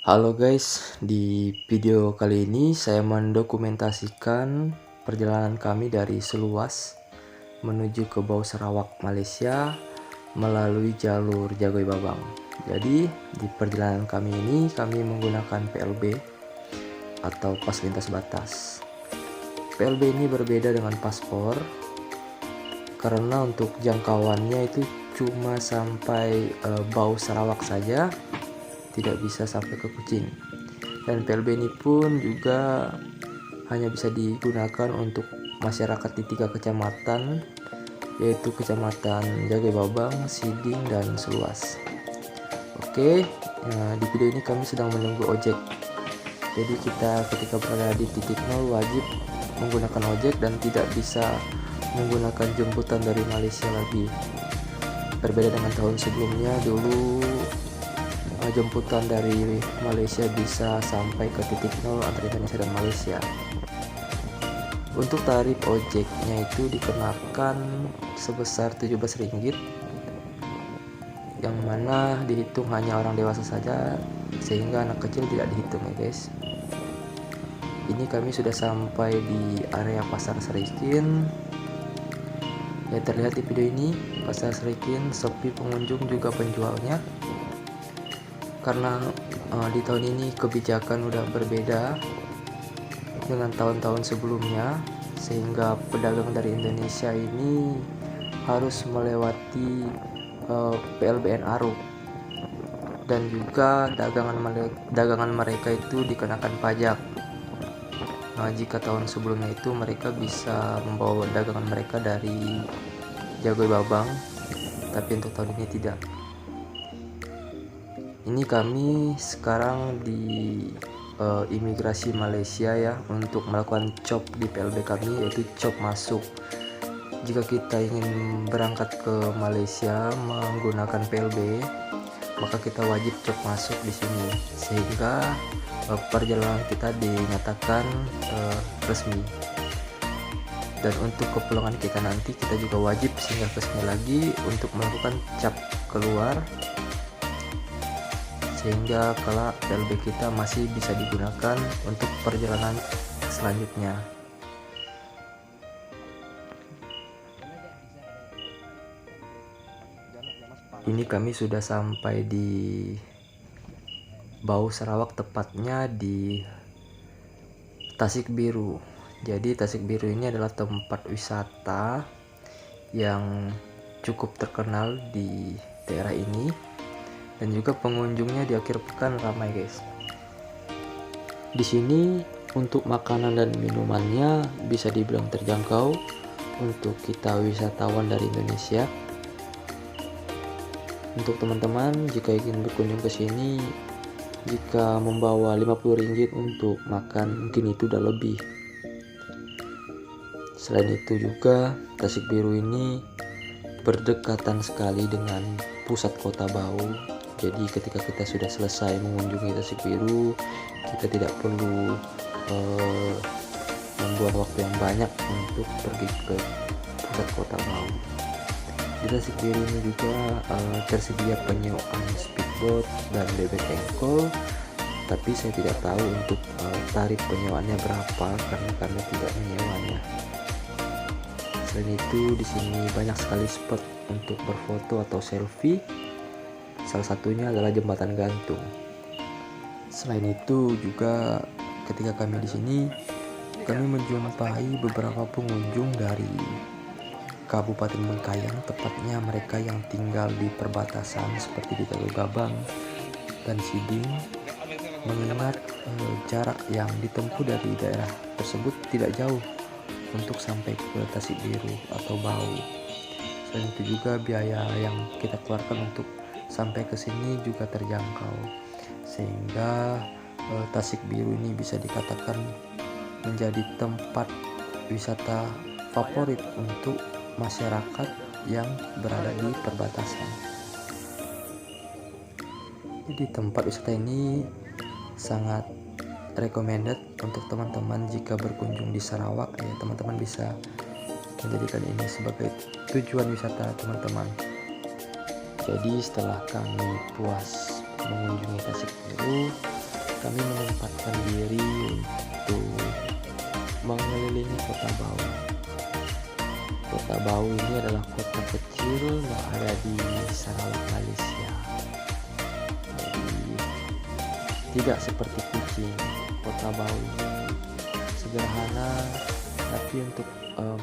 Halo guys, di video kali ini saya mendokumentasikan perjalanan kami dari Seluas menuju ke Bau Sarawak, Malaysia melalui jalur Jagoi Babang. Jadi di perjalanan kami ini kami menggunakan PLB atau pas lintas batas. PLB ini berbeda dengan paspor karena untuk jangkauannya itu cuma sampai Bau Sarawak saja, tidak bisa sampai ke Kuching. Dan PLB ini pun juga hanya bisa digunakan untuk masyarakat di 3 kecamatan, yaitu Kecamatan Jagoi Babang, Siding, dan Seluas. Oke, di video ini kami sedang menunggu ojek. Jadi kita ketika berada di titik nol wajib menggunakan ojek dan tidak bisa menggunakan jemputan dari Malaysia lagi. Berbeda dengan tahun sebelumnya, dulu jemputan dari Malaysia bisa sampai ke titik nol antara Indonesia dan Malaysia. Untuk tarif ojeknya itu dikenakan sebesar Rp17, yang mana dihitung hanya orang dewasa saja, sehingga anak kecil tidak dihitung ya guys. Ini kami sudah sampai di area Pasar Serikin. Ya, terlihat di video ini Pasar Serikin sepi pengunjung juga penjualnya, karena di tahun ini kebijakan udah berbeda dengan tahun-tahun sebelumnya, sehingga pedagang dari Indonesia ini harus melewati PLBN Aruk, dan juga dagangan mereka itu dikenakan pajak. Jika tahun sebelumnya itu mereka bisa membawa dagangan mereka dari Jagoi Babang, tapi untuk tahun ini tidak. Ini kami sekarang di imigrasi Malaysia ya, untuk melakukan cop di PLB kami, yaitu cop masuk. Jika kita ingin berangkat ke Malaysia menggunakan PLB, maka kita wajib cop masuk di sini, sehingga perjalanan kita dinyatakan resmi. Dan untuk kepulangan kita nanti, kita juga wajib singgah ke sini lagi untuk melakukan cap keluar, sehingga kelak PLB kita masih bisa digunakan untuk perjalanan selanjutnya. Ini kami sudah sampai di Bau Sarawak, tepatnya di Tasik Biru. Jadi Tasik Biru ini adalah tempat wisata yang cukup terkenal di daerah ini, dan juga pengunjungnya di akhir pekan ramai guys. Di sini untuk makanan dan minumannya bisa dibilang terjangkau untuk kita wisatawan dari Indonesia. Untuk teman-teman jika ingin berkunjung ke sini, jika membawa Rp50 untuk makan, mungkin itu udah lebih. Selain itu juga Tasik Biru ini berdekatan sekali dengan pusat kota Bau. Jadi ketika kita sudah selesai mengunjungi Tasik Biru, kita tidak perlu membuang waktu yang banyak untuk pergi ke pusat kota Bau. Di Tasik Biru ini juga tersedia penyewaan speedboat dan bebek engkol, tapi saya tidak tahu untuk tarif penyewaannya berapa karena kami tidak menyewanya. Selain itu di sini banyak sekali spot untuk berfoto atau selfie. Salah satunya adalah jembatan gantung. Selain itu juga ketika kami di sini, kami menjumpai beberapa pengunjung dari Kabupaten Bengkayang, tepatnya mereka yang tinggal di perbatasan seperti di Jagoi Babang dan Siding, mengingat jarak yang ditempuh dari daerah tersebut tidak jauh untuk sampai ke Tasik Biru atau Bau. Selain itu juga biaya yang kita keluarkan untuk sampai ke sini juga terjangkau, sehingga Tasik Biru ini bisa dikatakan menjadi tempat wisata favorit untuk masyarakat yang berada di perbatasan. Jadi tempat wisata ini sangat recommended untuk teman-teman jika berkunjung di Sarawak ya. Teman-teman bisa menjadikan ini sebagai tujuan wisata teman-teman. Jadi setelah kami puas mengunjungi Tasik Biru, kami menempatkan diri untuk mengelilingi kota Bau. Kota Bau ini adalah kota kecil yang ada di Sarawak, Malaysia. Jadi tidak seperti Kuching. Kota Bau ini sederhana, tapi untuk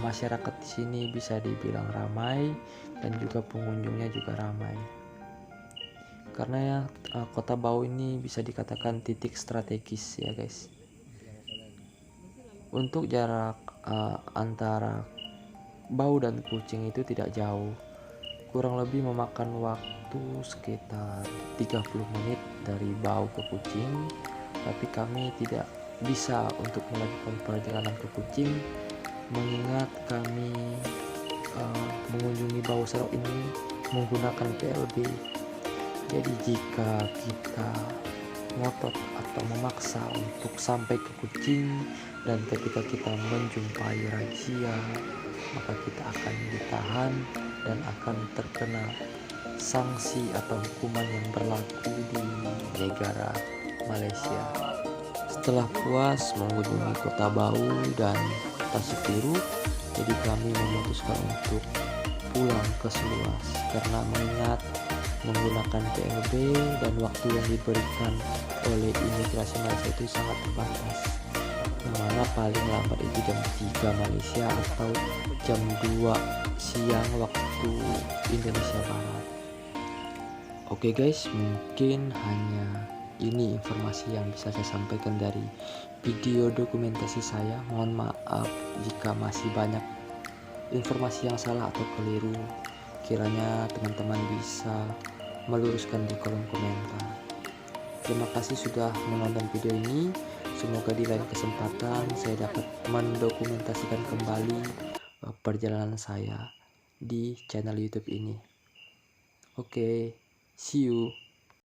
masyarakat di sini bisa dibilang ramai dan juga pengunjungnya juga ramai. Karena kota Bau ini bisa dikatakan titik strategis ya guys. Untuk jarak antara Bau dan Kuching itu tidak jauh, kurang lebih memakan waktu sekitar 30 menit dari Bau ke Kuching, tapi kami tidak bisa untuk melakukan perjalanan ke Kuching mengingat kami mengunjungi Bau Sarawak ini menggunakan PLB. Jadi jika kita ngotot atau memaksa untuk sampai ke Kuching dan ketika kita menjumpai razia, maka kita akan ditahan dan akan terkena sanksi atau hukuman yang berlaku di negara Malaysia. Setelah puas mengunjungi kota Bau dan Tasik Biru, jadi kami memutuskan untuk pulang ke Seluas karena mengingat menggunakan PLB dan waktu yang diberikan oleh imigrasi Malaysia itu sangat terbatas, yang mana paling lambat itu jam 3 Malaysia atau jam 2 siang waktu Indonesia Barat. Oke guys, mungkin hanya ini informasi yang bisa saya sampaikan dari video dokumentasi saya. Mohon maaf jika masih banyak informasi yang salah atau keliru. Kiranya teman-teman bisa meluruskan di kolom komentar. Terima kasih sudah menonton video ini. Semoga di lain kesempatan saya dapat mendokumentasikan kembali perjalanan saya di channel YouTube ini. Oke, see you.